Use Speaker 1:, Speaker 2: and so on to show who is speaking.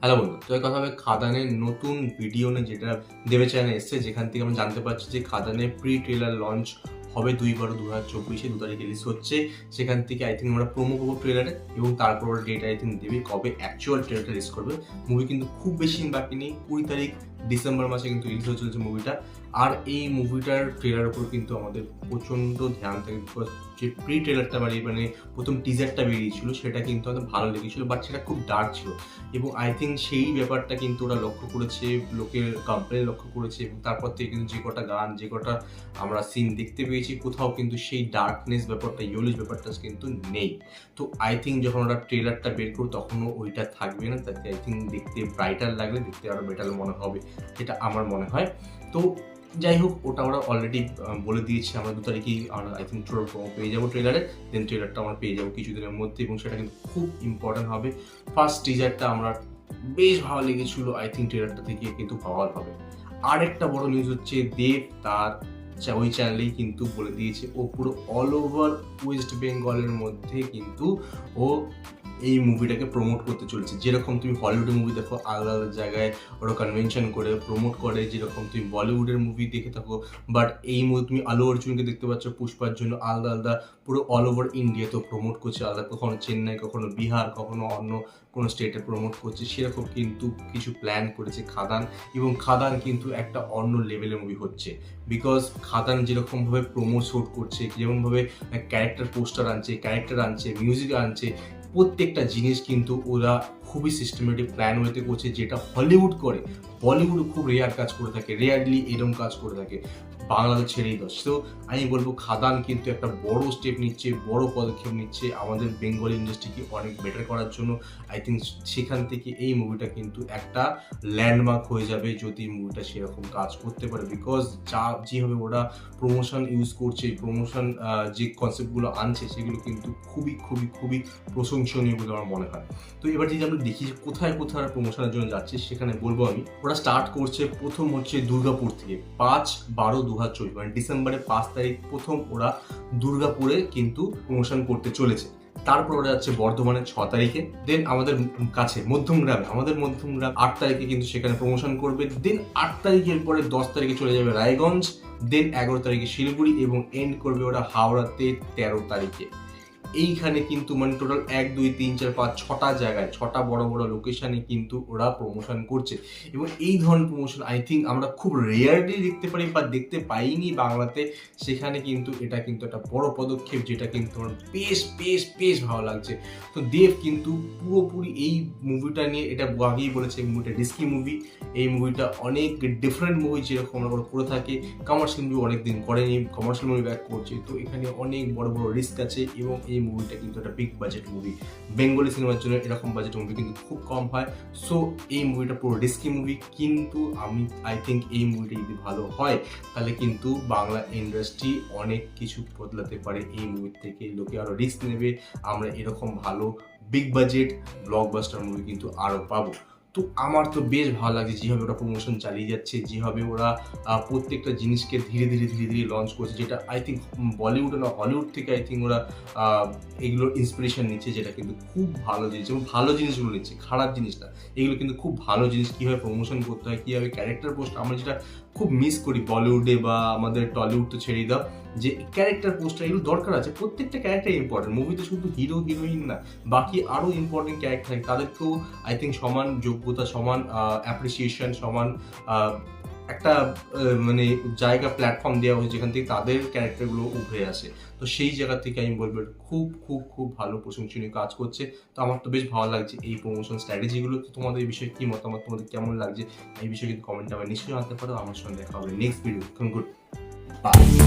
Speaker 1: Hello বন্ধু, তো কথা হবে খাদানের নতুন ভিডিও নিয়ে, যেটা দেবে চ্যানেলে এসছে, যেখান থেকে আমরা জানতে পারছি যে খাদানের প্রি ট্রেলার লঞ্চ হবে 2/12/2024 2 তারিখে রিলিজ হচ্ছে। সেখান থেকে আই থিঙ্ক আমরা প্রোমো করবো ট্রেলারে, এবং তারপর ওরা ডেট আই থিঙ্ক দেবে কবে অ্যাকচুয়াল ট্রেলারটা রিলিজ করবে। মুভি কিন্তু খুব বেশি বাকি নেই, 20 তারিখ ডিসেম্বর মাসে কিন্তু রিলিজ হয়ে চলেছে মুভিটা। আর এই মুভিটার ট্রেলার উপর কিন্তু আমাদের প্রচণ্ড ধ্যান থাকে, বিকজ যে প্রি ট্রেলারটা মানে প্রথম টিজারটা বেরিয়েছিল সেটা কিন্তু আমাদের ভালো লেগেছিল, বাট সেটা খুব ডার্ক ছিল। এবং আই থিঙ্ক সেই ব্যাপারটা কিন্তু ওরা লক্ষ্য করেছে, লোকের কমপ্লেন লক্ষ্য করেছে, এবং তারপর থেকে কিন্তু যে কটা গান, যে কটা আমরা সিন দেখতে পেয়েছি, কোথাও কিন্তু সেই ডার্কনেস ব্যাপারটা, ইয়েলোইশ ব্যাপারটা কিন্তু নেই। তো আই থিঙ্ক যখন ওরা ট্রেলারটা বের করো তখনও ওইটা থাকবে না, তাতে আই থিঙ্ক দেখতে ব্রাইটার লাগবে, দেখতে আরও বেটার মনে হবে, এটা আমার মনে হয়। তো যাই হোক, ওটা ওরা অলরেডি বলে দিয়েছে, আমরা 2 তারিখেই আমরা আই থিঙ্ক পেয়ে যাবো ট্রেলারে। দেন ট্রেলারটা আমরা পেয়ে যাবো কিছুদিনের মধ্যে, এবং সেটা কিন্তু খুব ইম্পর্টেন্ট হবে। ফার্স্ট টিজারটা আমরা বেশ ভালো লেগেছিল, আই থিঙ্ক ট্রেলারটা থেকে কিন্তু পাওয়ার হবে। আর একটা বড় নিউজ হচ্ছে, দেব তার ওই চ্যানেলেই কিন্তু বলে দিয়েছে ও পুরো অল ওভার ওয়েস্ট বেঙ্গলের মধ্যে কিন্তু ও এই মুভিটাকে প্রমোট করতে চলেছে। যেরকম তুমি হলিউডের মুভি দেখো আলাদা আলাদা জায়গায় ওরা কনভেনশন করে প্রমোট করে, যেরকম তুমি বলিউডের মুভি দেখে থাকো, বাট এই মুভি তুমি আলু অর্জুনকে দেখতে পাচ্ছ পুষ্পার জন্য আলাদা আলাদা পুরো অল ওভার ইন্ডিয়াতেও প্রমোট করছে আলাদা, কখনো চেন্নাই, কখনো বিহার, কখনো অন্য কোনো স্টেটে প্রমোট করছে। সেরকম কিন্তু কিছু প্ল্যান করেছে খাদান, এবং খাদান কিন্তু একটা অন্য লেভেলের মুভি হচ্ছে, বিকজ খাদান যেরকমভাবে প্রমোট শুট করছে, যেমনভাবে ক্যারেক্টার পোস্টার আনছে, ক্যারেক্টার আনছে, মিউজিক আনছে, প্রত্যেকটা জিনিস কিন্তু ওরা খুবই সিস্টেমেটিক প্ল্যান ওয়েতে করছে, যেটা হলিউড করে। বলিউড খুব রেয়ার কাজ করে থাকে, রেয়ারলি এরকম কাজ করে থাকে, বাংলাদেশ ছেড়েই দশ। তো আমি বলবো খাদান কিন্তু একটা বড় স্টেপ নিচ্ছে, বড় পদক্ষেপ নিচ্ছে আমাদের বেঙ্গলি ইন্ডাস্ট্রিকে অনেক বেটার করার জন্য। আই থিঙ্ক সেখান থেকে এই মুভিটা কিন্তু একটা ল্যান্ডমার্ক হয়ে যাবে যদি মুভিটা সেরকম কাজ করতে পারে, বিকজ যেভাবে ওরা প্রমোশন ইউজ করছে, প্রমোশন যে কনসেপ্টগুলো আনছে, সেগুলো কিন্তু খুবই খুবই খুবই প্রশংসনীয় বলে আমার মনে হয়। তো এবার যদি আমরা দেখি যে কোথায় কোথায় প্রমোশনের জন্য যাচ্ছে, সেখানে বলবো আমি ওরা স্টার্ট করছে প্রথম হচ্ছে দুর্গাপুর থেকে, 5/12/2024 মানে ডিসেম্বরের 5 তারিখ প্রথম ওরা দুর্গাপুরে কিন্তু প্রমোশন করতে চলেছে। তারপর ওরা যাচ্ছে বর্ধমানের 6 তারিখে, দেন আমাদের কাছে মধ্যমগ্রাম 8 তারিখে কিন্তু সেখানে প্রমোশন করবে। দেন 8 তারিখের পরে 10 তারিখে চলে যাবে রায়গঞ্জ, দেন 11 তারিখে শিলিগুড়ি, এবং এন্ড করবে ওরা হাওড়াতে 13 তারিখে। এইখানে কিন্তু মানে টোটাল 1 2 3 4 5 6টা জায়গায়, 6টা বড় বড় লোকেশনে কিন্তু ওরা প্রমোশন করছে। এবং এই ধরনের প্রমোশন আই থিঙ্ক আমরা খুব রেয়ারলি দেখতে পারি বা দেখতে পাইনি বাংলাতে। সেখানে কিন্তু এটা কিন্তু একটা বড় পদক্ষেপ, যেটা কিন্তু আমার বেশ বেশ বেশ ভালো লাগছে। তো দেব কিন্তু পুরোপুরি এই মুভিটা নিয়ে, এটা আগেই বলেছে, এই মুভিটা রিস্কি মুভি, এই মুভিটা অনেক ডিফারেন্ট মুভি যেরকম আমরা করে থাকি। কমার্শিয়াল মুভি অনেকদিন করেনি, কমার্শিয়াল মুভি ব্যাক করছে, তো এখানে অনেক বড় বড় রিস্ক আছে। এবং এই মুভিটা কিন্তু একটা বিগ বাজেট মুভি, বেঙ্গলি সিনেমার জন্য এরকম বাজেট মুভি কিন্তু খুব কম হয়। সো এই মুভিটা পুরো রিস্কি মুভি, কিন্তু আমি আই থিঙ্ক এই মুভিটা যদি ভালো হয় তাহলে কিন্তু বাংলা ইন্ডাস্ট্রি অনেক কিছু বদলাতে পারে। এই মুভি থেকে লোকে আরও রিস্ক নেবে, আমরা এরকম ভালো বিগ বাজেট ব্লকবাস্টার মুভি কিন্তু আরও পাবো। তো আমার তো বেশ ভালো লাগছে যেভাবে ওরা প্রমোশন চালিয়ে যাচ্ছে, যেভাবে ওরা প্রত্যেকটা জিনিসকে ধীরে ধীরে ধীরে ধীরে লঞ্চ করছে, যেটা আই থিঙ্ক বলিউড না হলিউড থেকে আই থিঙ্ক ওরা এগুলোর ইন্সপিরেশন নিচ্ছে, যেটা কিন্তু খুব ভালো জিনিস। এবং ভালো জিনিসগুলো নিচ্ছে, খারাপ জিনিসটা, এগুলো কিন্তু খুব ভালো জিনিস। কীভাবে প্রমোশন করতে হয়, কীভাবে ক্যারেক্টার পোস্ট, আমরা যেটা খুব মিস করি বলিউডে বা আমাদের টলিউড তো ছেড়েই দাও, যে ক্যারেক্টার পোস্টার এগুলো দরকার আছে। প্রত্যেকটা ক্যারেক্টার ইম্পর্টেন্ট, মুভিতে শুধু হিরো হিরোইন না, বাকি আরও ইম্পর্টেন্ট ক্যারেক্টার থাকে, তাদেরকেও আই থিঙ্ক সমান যোগ্যতা, সমান অ্যাপ্রিসিয়েশন, সমান একটা মানে জায়গা, প্ল্যাটফর্ম দেওয়া হয়েছে, যেখান থেকে তাদের ক্যারেক্টারগুলো উভরে আসে। তো সেই জায়গা থেকে আমি বলবো খুব খুব খুব ভালো প্রশংসনীয় কাজ করছে। তো আমার তো বেশ ভালো লাগছে এই প্রমোশন স্ট্র্যাটেজিগুলো। তো তোমাদের এই বিষয়ে কী মতামত, তোমাদের কেমন লাগছে এই বিষয়ে কিন্তু কমেন্টে আমার নিশ্চয়ই জানাতে পারো। আমার সঙ্গে দেখা হবে নেক্সট ভিডিও। Good bye.